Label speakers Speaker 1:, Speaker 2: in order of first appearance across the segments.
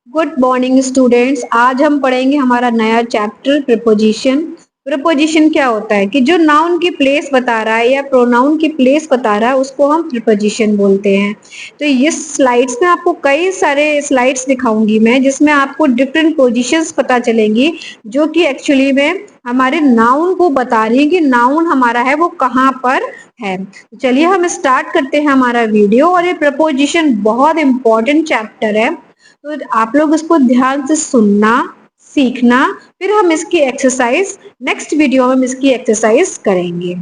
Speaker 1: Good morning students. आज हम पढ़ेंगे हमारा नया चैप्टर प्रीपोजिशन। प्रीपोजिशन क्या होता है कि जो नाउन की प्लेस बता रहा है या प्रोनाउन की प्लेस बता रहा है उसको हम प्रीपोजिशन बोलते हैं। तो इस स्लाइड्स में आपको कई सारे स्लाइड्स दिखाऊंगी मैं, जिसमें आपको डिफरेंट पोजीशंस पता चलेंगी जो कि एक्चुअली में हमारे नाउन को बता रही है कि नाउन हमारा है वो कहाँ पर है। तो चलिए हम स्टार्ट करते हैं हमारा वीडियो। और ये प्रपोजिशन बहुत इंपॉर्टेंट चैप्टर है, तो आप लोग इसको ध्यान से सुनना, सीखना, फिर हम इसकी एक्सरसाइज नेक्स्ट वीडियो में हम इसकी एक्सरसाइज करेंगे।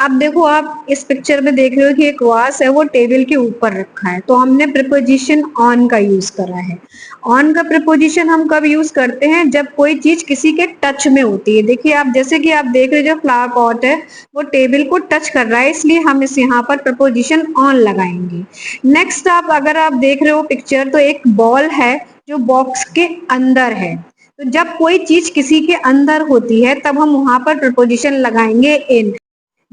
Speaker 1: अब देखो, आप इस पिक्चर में देख रहे हो कि एक वास है वो टेबल के ऊपर रखा है, तो हमने प्रीपोजिशन ऑन का यूज करा है। ऑन का प्रीपोजिशन हम कब यूज करते हैं? जब कोई चीज किसी के टच में होती है। देखिए आप, जैसे कि आप देख रहे हो जो फ्लावर पॉट है वो टेबल को टच कर रहा है, इसलिए हम इस यहाँ पर प्रीपोजिशन ऑन लगाएंगे। नेक्स्ट, आप अगर आप देख रहे हो पिक्चर, तो एक बॉल है जो बॉक्स के अंदर है। तो जब कोई चीज किसी के अंदर होती है तब हम वहां पर प्रीपोजिशन लगाएंगे इन।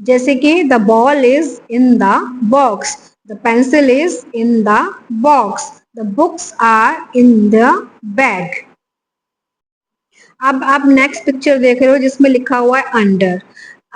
Speaker 1: जैसे कि the ball is in the box, the pencil is in the box, the books are in the bag. अब आप नेक्स्ट पिक्चर देख रहे हो जिसमें लिखा हुआ है अंडर।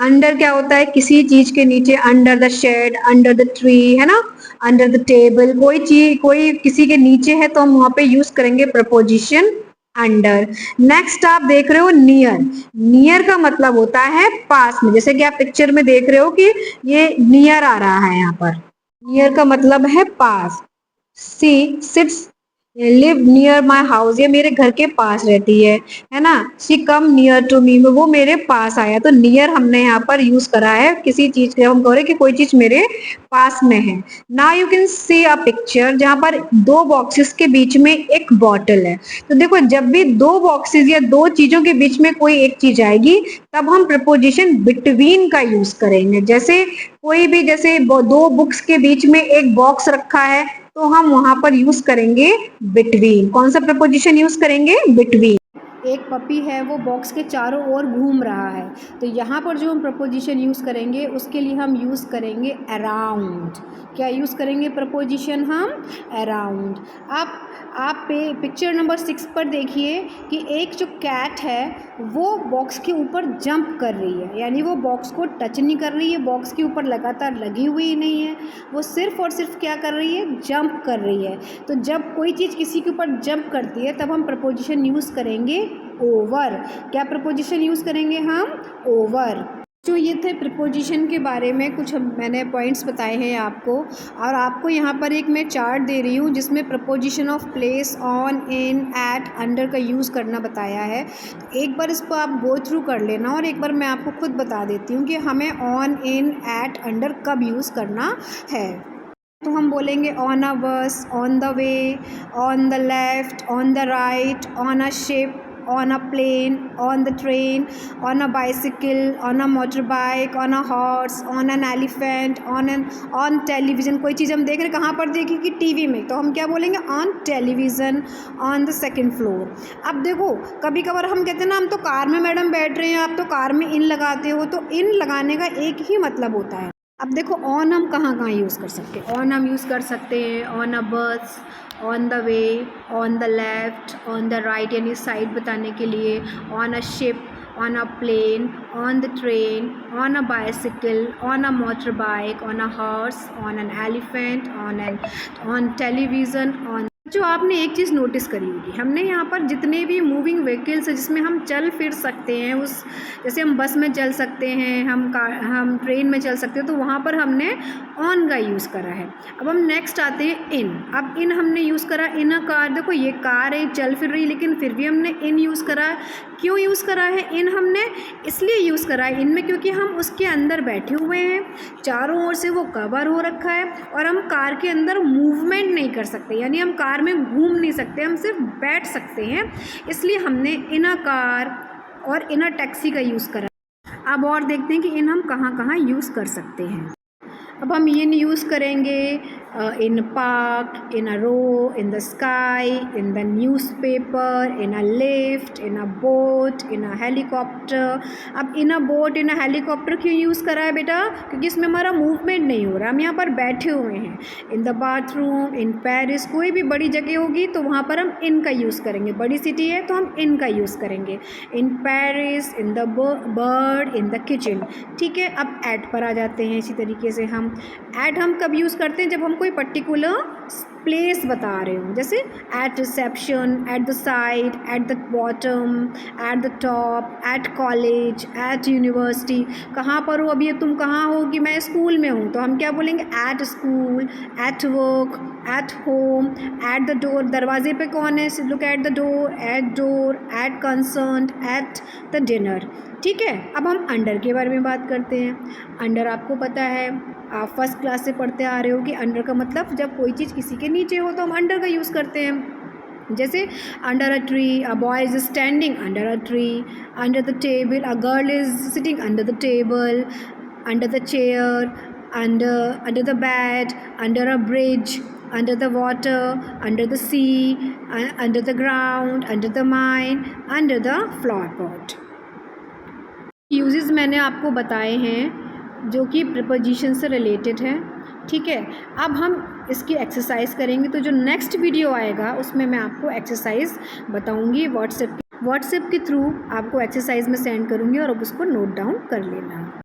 Speaker 1: अंडर क्या होता है? किसी चीज के नीचे, under the shade, under the tree, है ना, अंडर द टेबल। कोई चीज कोई किसी के नीचे है तो हम वहां पे यूज करेंगे प्रपोजिशन अंडर। नेक्स्ट आप देख रहे हो नियर। नियर का मतलब होता है पास में, जैसे कि आप पिक्चर में देख रहे हो कि ये नियर आ रहा है यहाँ पर। नियर का मतलब है पास। She sits live near my house, ये मेरे घर के पास रहती है ना। She come near to me, वो मेरे पास आया। तो नियर हमने यहाँ पर यूज करा है किसी चीज के, हम कह रहे कि कोई चीज मेरे पास में है। Now you can see a picture जहां पर दो बॉक्सेस के बीच में एक बॉटल है। तो देखो, जब भी दो बॉक्सेस या दो चीजों के बीच में कोई एक चीज आएगी तब हम प्रपोजिशन बिटवीन का यूज करेंगे। जैसे कोई भी, जैसे दो बुक्स के बीच में एक बॉक्स रखा है तो हम वहां पर यूज करेंगे बिटवीन। कौन सा प्रपोजिशन यूज करेंगे? बिटवीन।
Speaker 2: एक पपी है वो बॉक्स के चारों ओर घूम रहा है, तो यहाँ पर जो हम प्रपोजिशन यूज़ करेंगे उसके लिए हम यूज़ करेंगे अराउंड। क्या यूज़ करेंगे प्रपोजिशन हम? अराउंड। आप पिक्चर नंबर 6 पर देखिए कि एक जो कैट है वो बॉक्स के ऊपर जंप कर रही है, यानी वो बॉक्स को टच नहीं कर रही है, बॉक्स के ऊपर लगातार लगी हुई नहीं है, वो सिर्फ और सिर्फ क्या कर रही है? जंप कर रही है। तो जब कोई चीज़ किसी के ऊपर जंप करती है तब हम प्रपोजिशन यूज़ करेंगे ओवर। क्या प्रपोजिशन यूज़ करेंगे हम? ओवर। जो ये थे प्रिपोजिशन के बारे में कुछ मैंने पॉइंट्स बताए हैं आपको, और आपको यहाँ पर एक मैं चार्ट दे रही हूँ जिसमें preposition of place, on, in, at, under का यूज़ करना बताया है। तो एक बार इसको आप गो थ्रू कर लेना और एक बार मैं आपको खुद बता देती हूँ कि हमें ऑन, इन, एट, अंडर कब यूज़ करना है। तो हम बोलेंगे on a bus, on the way, on the left, on the right, on a ship, on a plane, on the train, on a bicycle, on a motorbike, on a horse, on an elephant, on television। कोई चीज़ हम देख रहे कहाँ पर देखें? कि TV में, तो हम क्या बोलेंगे? on television, on the second floor। अब देखो, कभी कभार हम कहते हैं ना, हम तो कार में मैडम बैठ रहे हैं, आप तो कार में इन लगाते हो, तो इन लगाने का एक ही मतलब होता है। अब देखो, ऑन हम कहाँ कहाँ यूज़ कर सकते हैं? ऑन हम यूज़ कर सकते हैं on a bus, on the way, on the left, on the right, यानी साइड बताने के लिए, on a ship, on a plane, on the train, on a bicycle, on a motor bike, on a horse, on an elephant, on television, on. जो आपने एक चीज़ notice करी होगी, हमने यहाँ पर जितने भी मूविंग व्हीकल्स है जिसमें हम चल फिर सकते हैं, उस जैसे हम बस में चल सकते हैं, हम ट्रेन में चल सकते हैं, तो वहाँ पर हमने ऑन का यूज़ करा है। अब हम नेक्स्ट आते हैं इन। अब इन हमने यूज़ करा इन अ कार। देखो ये कार है, चल फिर रही, लेकिन फिर भी हमने इन यूज़ करा है। क्यों यूज़ करा है इन हमने? इसलिए यूज़ करा है इनमें क्योंकि हम उसके अंदर बैठे हुए हैं, चारों ओर से वो कवर हो रखा है और हम कार के अंदर मूवमेंट नहीं कर सकते, यानी हम कार में घूम नहीं सकते, हम सिर्फ बैठ सकते हैं, इसलिए हमने इन अ कार और इन अ टैक्सी का यूज़ करा। अब और देखते हैं कि इन हम कहाँ कहाँ यूज़ कर सकते हैं। अब हम इन यूज़ करेंगे in a park, in a row, in the sky, in the newspaper, in a lift, in a boat, in a helicopter. अब in a boat, in a helicopter क्यों यूज़ करा है बेटा? क्योंकि इसमें हमारा मूवमेंट नहीं हो रहा, हम यहाँ पर बैठे हुए हैं. in the bathroom, in Paris, कोई भी बड़ी जगह होगी तो वहाँ पर हम in का यूज़ करेंगे. बड़ी सिटी है तो हम in का यूज़ करेंगे. in Paris, in the bird, in the kitchen. ठीक है. अब at पर आ जाते हैं. इसी तरीके से हम at हम कब यूज़ करते हैं? जब हम कोई पर्टिकुलर प्लेस बता रहे हो, जैसे at reception, at the side, at the bottom, at the top, at college, at university. कहाँ पर हो अभी? तुम कहाँ हो? कि मैं स्कूल में हूँ, तो हम क्या बोलेंगे? At school, at work, at home, at the door. दरवाजे पे कौन है? Look at the door, at concern, at the dinner. ठीक है. अब हम अंडर के बारे में बात करते हैं. अंडर आपको पता है, आप फर्स्ट क्लास से पढ़ते आ रहे हो कि अंडर का मतलब जब कोई चीज़ किसी के नीचे हो तो हम अंडर का यूज़ करते हैं. जैसे under a tree, a boy is standing under a tree. Under the table, a girl is sitting under the table. Under the chair, under the bed, under a bridge, under the water, under the sea, under the ground, under the mine, under the flower pot. Uses मैंने आपको बताए हैं जो कि preposition से related है. ठीक है. अब हम इसकी एक्सरसाइज करेंगे, तो जो नेक्स्ट वीडियो आएगा उसमें मैं आपको एक्सरसाइज बताऊंगी. व्हाट्सएप के थ्रू आपको एक्सरसाइज में सेंड करूंगी और अब उसको नोट डाउन कर लेना.